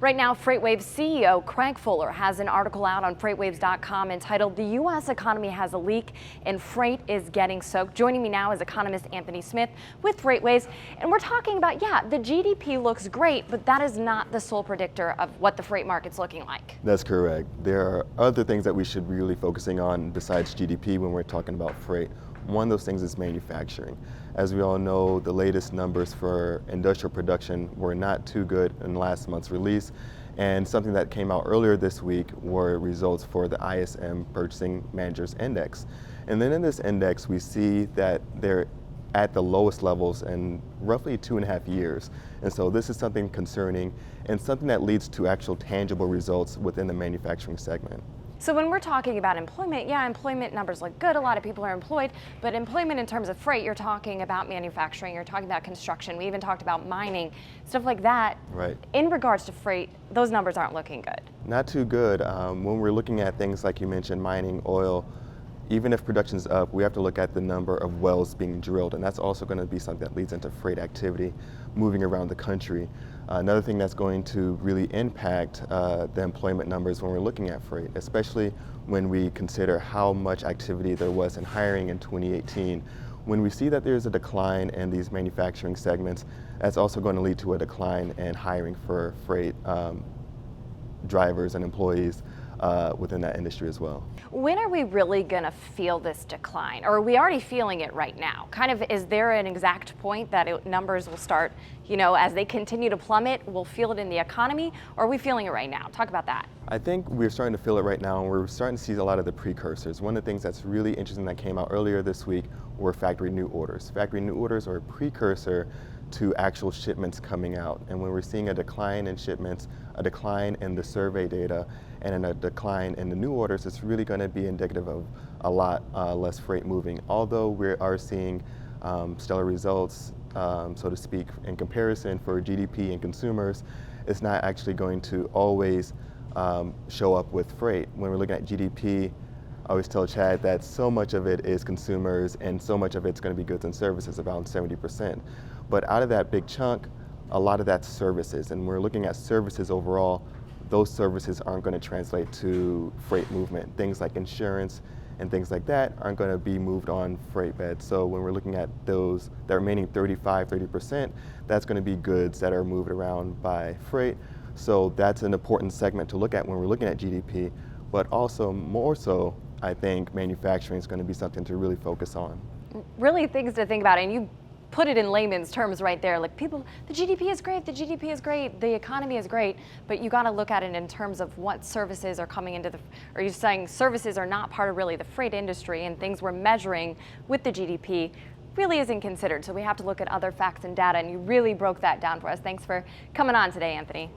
Right now, FreightWaves CEO Craig Fuller has an article out on FreightWaves.com entitled "The U.S. Economy Has a Leak and Freight is Getting Soaked." Joining me now is economist Anthony Smith with FreightWaves, and we're talking about, the GDP looks great, but that is not the sole predictor of what the freight market's looking like. That's correct. There are other things that we should be really focusing on besides GDP when we're talking about freight. One of those things is manufacturing. As we all know, the latest numbers for industrial production were not too good in last month's release, and something that came out earlier this week were results for the ISM Purchasing Managers Index. And then in this index, we see that they're at the lowest levels in roughly 2.5 years. And so this is something concerning and something that leads to actual tangible results within the manufacturing segment. So when we're talking about employment, employment numbers look good. A lot of people are employed, but employment in terms of freight, you're talking about manufacturing, you're talking about construction. We even talked about mining, stuff like that. Right. In regards to freight, those numbers aren't looking good. Not too good. When we're looking at things like you mentioned, mining, oil, even if production's up, we have to look at the number of wells being drilled, and that's also going to be something that leads into freight activity moving around the country. Another thing that's going to really impact the employment numbers when we're looking at freight, especially when we consider how much activity there was in hiring in 2018. When we see that there's a decline in these manufacturing segments, that's also going to lead to a decline in hiring for freight drivers and employees within that industry as well. When are we really going to feel this decline? Or are we already feeling it right now? Is there an exact point that numbers will start, as they continue to plummet, we'll feel it in the economy? Or are we feeling it right now? Talk about that. I think we're starting to feel it right now, and we're starting to see a lot of the precursors. One of the things that's really interesting that came out earlier this week were factory new orders. Factory new orders are a precursor to actual shipments coming out. And when we're seeing a decline in shipments, a decline in the survey data, and a decline in the new orders, it's really going to be indicative of a lot less freight moving. Although we are seeing stellar results, so to speak, in comparison for GDP and consumers, it's not actually going to always show up with freight. When we're looking at GDP, I always tell Chad that so much of it is consumers and so much of it's going to be goods and services, around 70%. But out of that big chunk, a lot of that's services. And we're looking at services overall. Those services aren't going to translate to freight movement. Things like insurance and things like that aren't going to be moved on freight beds. So when we're looking at those, the remaining 30%, that's going to be goods that are moved around by freight. So that's an important segment to look at when we're looking at GDP. But also, more so, I think manufacturing is going to be something to really focus on. Really things to think about, and you put it in layman's terms right there. Like, people, the GDP is great, the economy is great, but you got to look at it in terms of what services are coming into are you saying services are not part of really the freight industry, and things we're measuring with the GDP really isn't considered. So we have to look at other facts and data, and you really broke that down for us. Thanks for coming on today, Anthony.